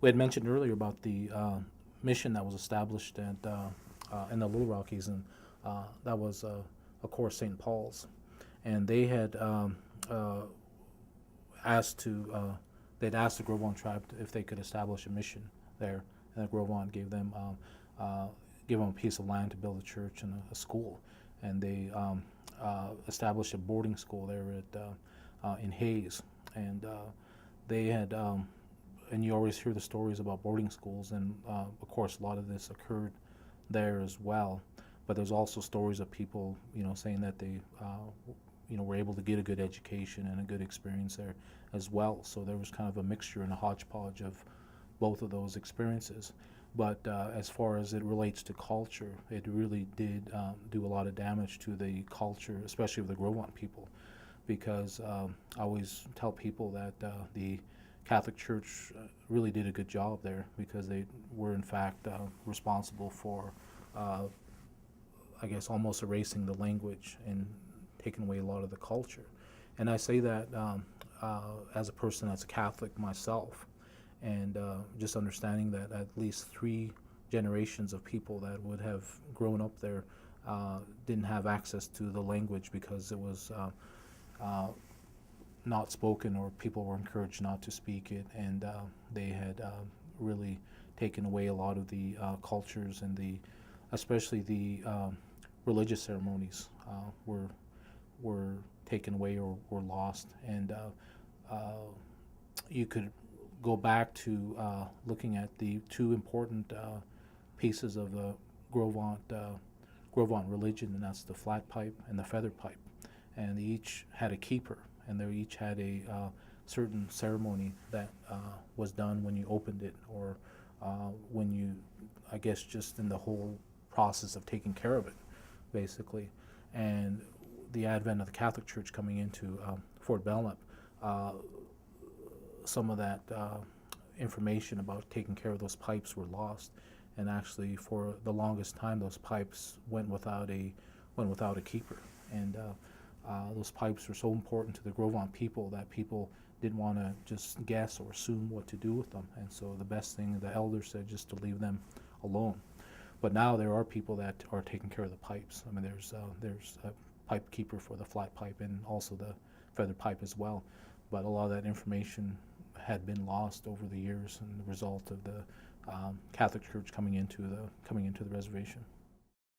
We had mentioned earlier about the mission that was established in the Little Rockies, and that was, of course, St. Paul's. And they had asked to, they'd asked the Gros Ventre tribe if they could establish a mission there, and the Gros Ventre gave them a piece of land to build a church and a school, and they established a boarding school there in Hayes, and they had. And you always hear the stories about boarding schools, and of course, a lot of this occurred there as well. But there's also stories of people, saying that they, were able to get a good education and a good experience there as well. So there was kind of a mixture and a hodgepodge of both of those experiences. But as far as it relates to culture, it really did do a lot of damage to the culture, especially of the Gros Ventre people, because I always tell people that the Catholic Church really did a good job there, because they were in fact responsible for, I guess, almost erasing the language and taking away a lot of the culture. And I say that as a person that's a Catholic myself, and just understanding that at least 3 generations of people that would have grown up there didn't have access to the language because it was not spoken, or people were encouraged not to speak it, and they had really taken away a lot of the cultures, and especially the religious ceremonies were taken away or were lost. And you could go back to looking at the 2 important pieces of the Gros Ventre religion, and that's the flat pipe and the feather pipe. And they each had a keeper, and they each had a certain ceremony that was done when you opened it, or when you, I guess, just in the whole process of taking care of it, basically. And the advent of the Catholic Church coming into Fort Belknap, some of that information about taking care of those pipes were lost, and actually for the longest time those pipes went without a keeper. And those pipes were so important to the Gros Ventre people that people didn't want to just guess or assume what to do with them, and so the best thing, the elders said, just to leave them alone. But now there are people that are taking care of the pipes. I mean, there's a pipe keeper for the flat pipe and also the feather pipe as well. But a lot of that information had been lost over the years, and the result of the Catholic Church coming into the reservation.